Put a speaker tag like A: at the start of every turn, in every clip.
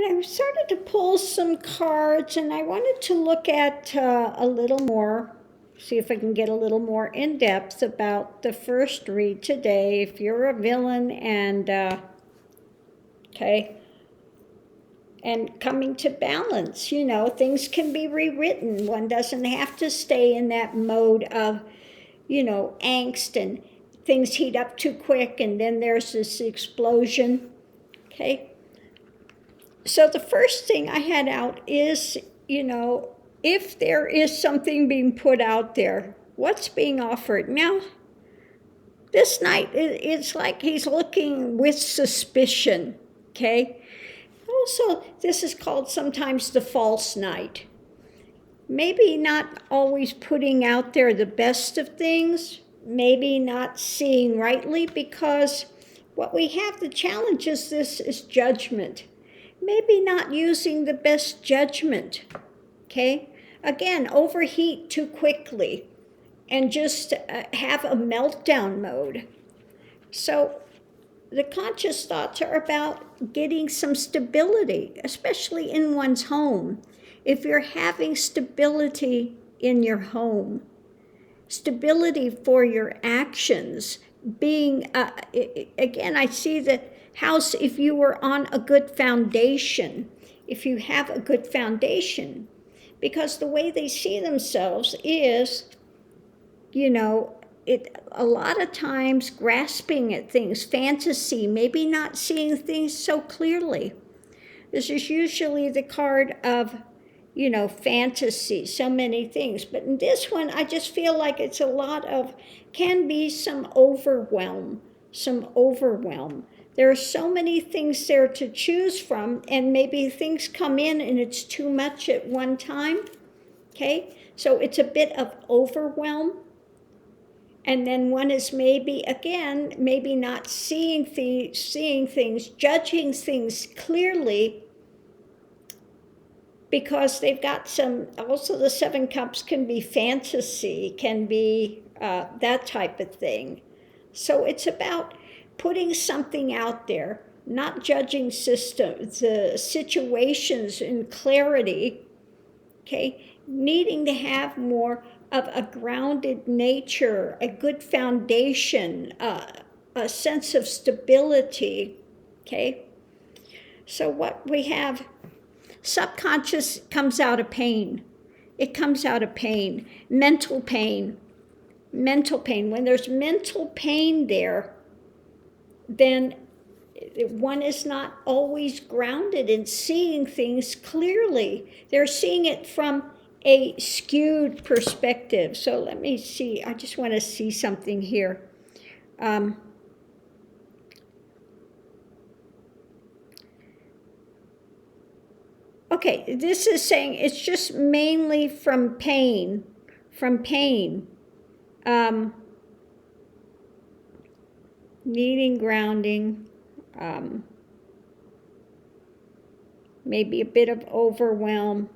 A: I started to pull some cards, and I wanted to look at a little more, see if I can get a little more in depth about the first read today. If you're a villain and, okay, and coming to balance, you know, things can be rewritten. One doesn't have to stay in that mode of, you know, angst and things heat up too quick, and then there's this explosion, okay? So the first thing I had out is, you know, if there is something being put out there, what's being offered? Now, this knight, it's like he's looking with suspicion, okay? Also, this is called sometimes the false knight. Maybe not always putting out there the best of things, maybe not seeing rightly, because what we have, the challenge is this is judgment. Maybe not using the best judgment, okay? Again, overheat too quickly and just have a meltdown mode. So the conscious thoughts are about getting some stability, especially in one's home. If you're having stability in your home, stability for your actions, being, again, I see the house, if you were on a good foundation, if you have a good foundation, because the way they see themselves is, you know, a lot of times grasping at things, fantasy, maybe not seeing things so clearly. This is usually the card of, you know, fantasy, so many things. But in this one, I just feel like it's a lot of, can be some overwhelm. There are so many things there to choose from, and maybe things come in and it's too much at one time, okay? So it's a bit of overwhelm. And then one is maybe, again, maybe not seeing things, judging things clearly, because they've got some, also the Seven Cups can be fantasy, can be that type of thing. So it's about putting something out there, not judging the situations in clarity, okay? Needing to have more of a grounded nature, a good foundation, a sense of stability, okay? So what we have, subconscious comes out of pain. It comes out of pain, mental pain. When there's mental pain there, then one is not always grounded in seeing things clearly. They're seeing it from a skewed perspective. So let me see, I just want to see something here. Okay, this is saying it's just mainly from pain. Needing grounding, maybe a bit of overwhelm.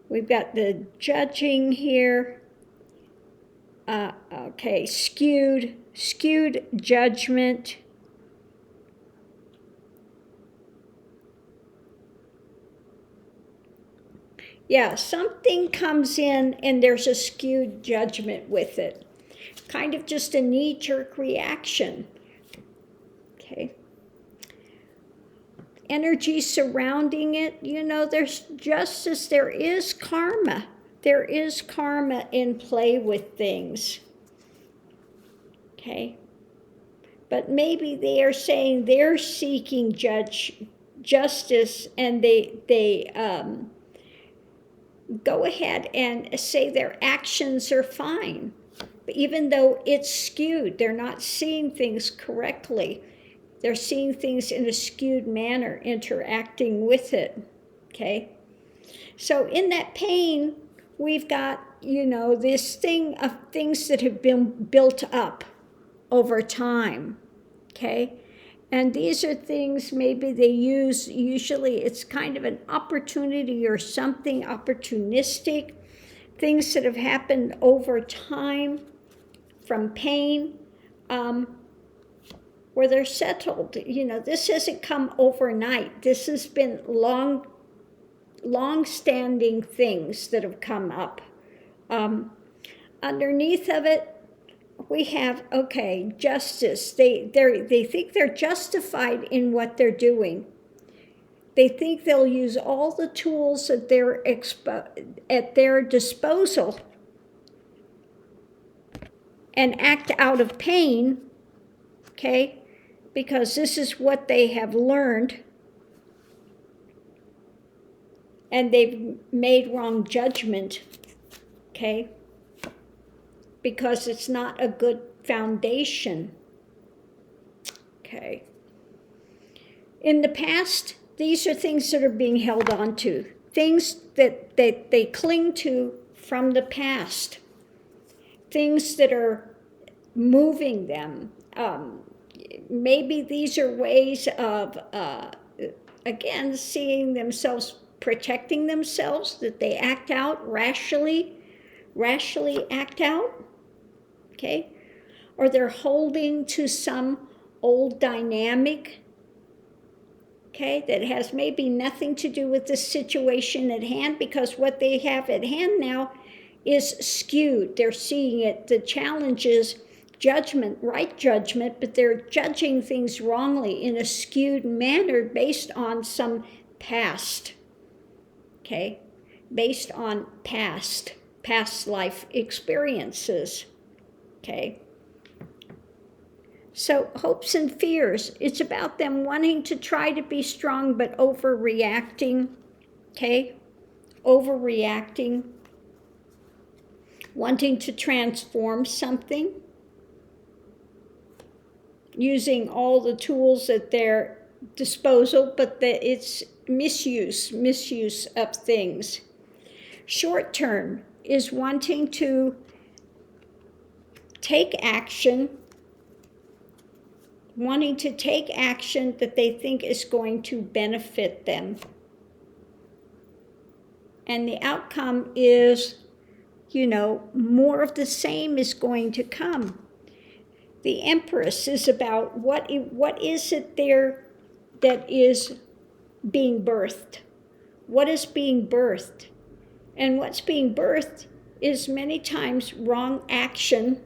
A: We've got the judging here. Okay, skewed judgment. Yeah, something comes in and there's a skewed judgment with it. Kind of just a knee-jerk reaction. Okay. Energy surrounding it, you know, there's justice, there is karma. There is karma in play with things. Okay. But maybe they are saying they're seeking justice, and they go ahead and say their actions are fine. But even though it's skewed, they're not seeing things correctly. They're seeing things in a skewed manner, interacting with it, okay? So in that pain, we've got, you know, this thing of things that have been built up over time, okay? And these are things maybe they use, usually it's kind of an opportunity or something opportunistic, things that have happened over time from pain. where they're settled. This hasn't come overnight. This has been long-standing things that have come up. Underneath of it, we have, justice. They think they're justified in what they're doing. They think they'll use all the tools at their disposal and act out of pain, because this is what they have learned, and they've made wrong judgment, because it's not a good foundation. In the past, these are things that are being held on to, things that they cling to from the past, things that are moving them. Maybe these are ways of, again, seeing themselves, protecting themselves, that they act out rashly act out, or they're holding to some old dynamic, that has maybe nothing to do with the situation at hand, because what they have at hand now is skewed. They're seeing it, the challenge is judgment, right judgment, but they're judging things wrongly in a skewed manner based on some past, based on past life experiences, So hopes and fears, it's about them wanting to try to be strong but overreacting, overreacting, wanting to transform something, using all the tools at their disposal, but it's misuse of things. Short term is wanting to take action, that they think is going to benefit them. And the outcome is, more of the same is going to come. The Empress is about what is it there that is being birthed? What is being birthed? And what's being birthed is many times wrong action,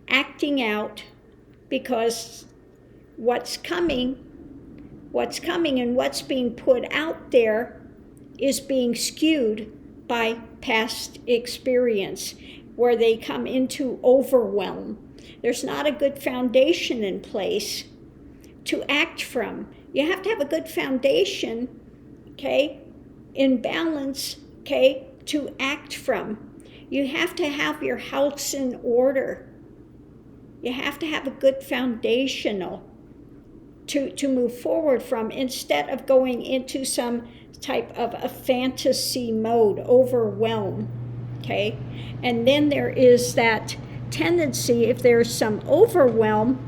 A: acting out, because what's coming and what's being put out there is being skewed by past experience, where they come into overwhelm. There's not a good foundation in place to act from. You have to have a good foundation, in balance, to act from. You have to have your house in order. You have to have a good foundational to move forward from, instead of going into some type of a fantasy mode, overwhelm, And then there is that tendency, if there's some overwhelm,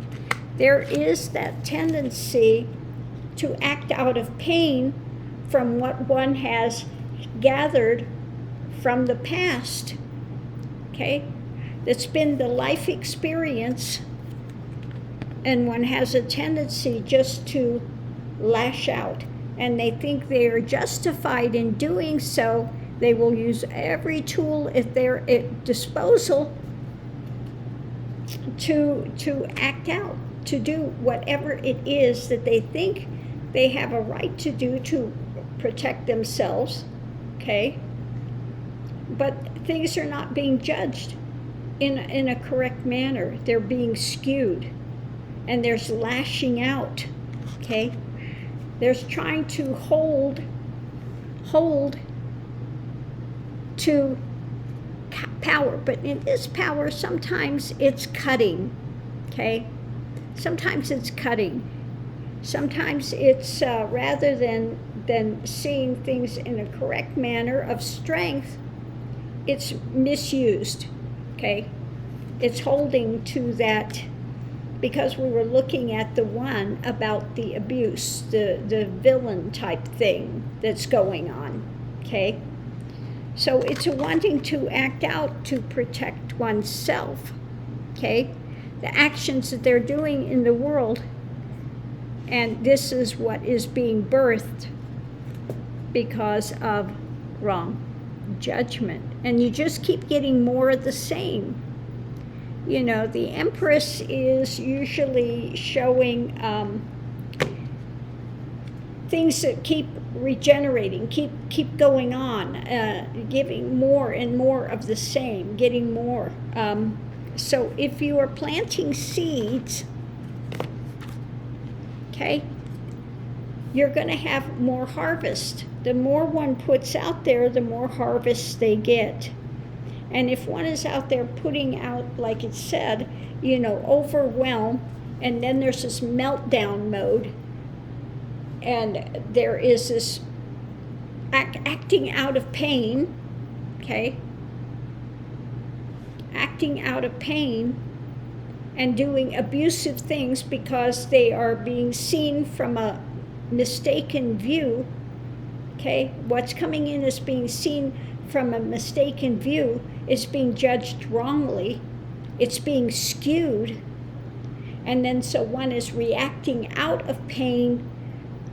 A: there is that tendency to act out of pain from what one has gathered from the past, that's been the life experience, and one has a tendency just to lash out, and they think they are justified in doing so. They will use every tool at their disposal to act out, to do whatever it is that they think they have a right to do to protect themselves, But things are not being judged in a correct manner. They're being skewed, and there's lashing out, There's trying to hold to power, but in this power, sometimes it's cutting, Sometimes it's cutting. Sometimes it's rather than seeing things in a correct manner of strength, it's misused, It's holding to that, because we were looking at the one about the abuse, the villain type thing that's going on, So it's a wanting to act out to protect oneself, the actions that they're doing in the world. And this is what is being birthed because of wrong judgment. And you just keep getting more of the same. You know, the Empress is usually showing things that keep regenerating, keep going on, giving more and more of the same, getting more. So if you are planting seeds, okay, you're going to have more harvest. The more one puts out there, the more harvest they get. And if one is out there putting out, like it said, you know, overwhelm, and then there's this meltdown mode, and there is this acting out of pain, okay? Acting out of pain and doing abusive things because they are being seen from a mistaken view, okay? What's coming in is being seen from a mistaken view. It's being judged wrongly. It's being skewed. And then so one is reacting out of pain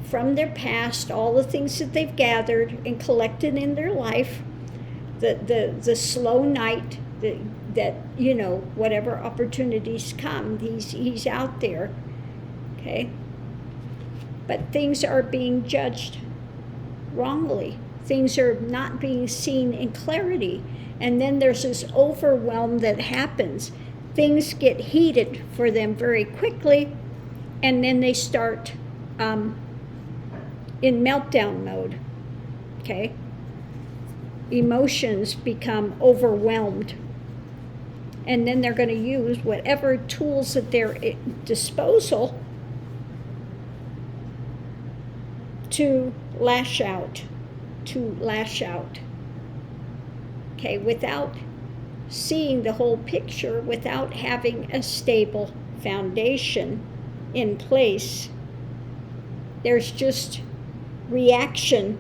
A: from their past, all the things that they've gathered and collected in their life, the slow night, that you know, whatever opportunities come, he's out there, okay? But things are being judged wrongly. Things are not being seen in clarity. And then there's this overwhelm that happens. Things get heated for them very quickly, and then they start in meltdown mode, okay? Emotions become overwhelmed. And then they're going to use whatever tools at their disposal to lash out, okay, without seeing the whole picture, without having a stable foundation in place. There's just reaction.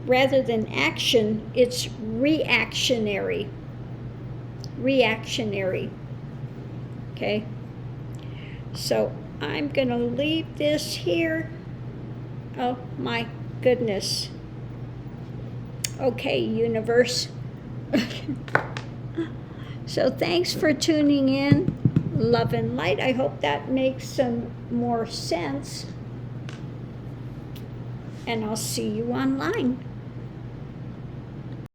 A: Rather than action, it's reactionary. Okay? So I'm going to leave this here. Oh my goodness. Okay, universe. So thanks for tuning in. Love and light. I hope that makes some more sense. And I'll see you online.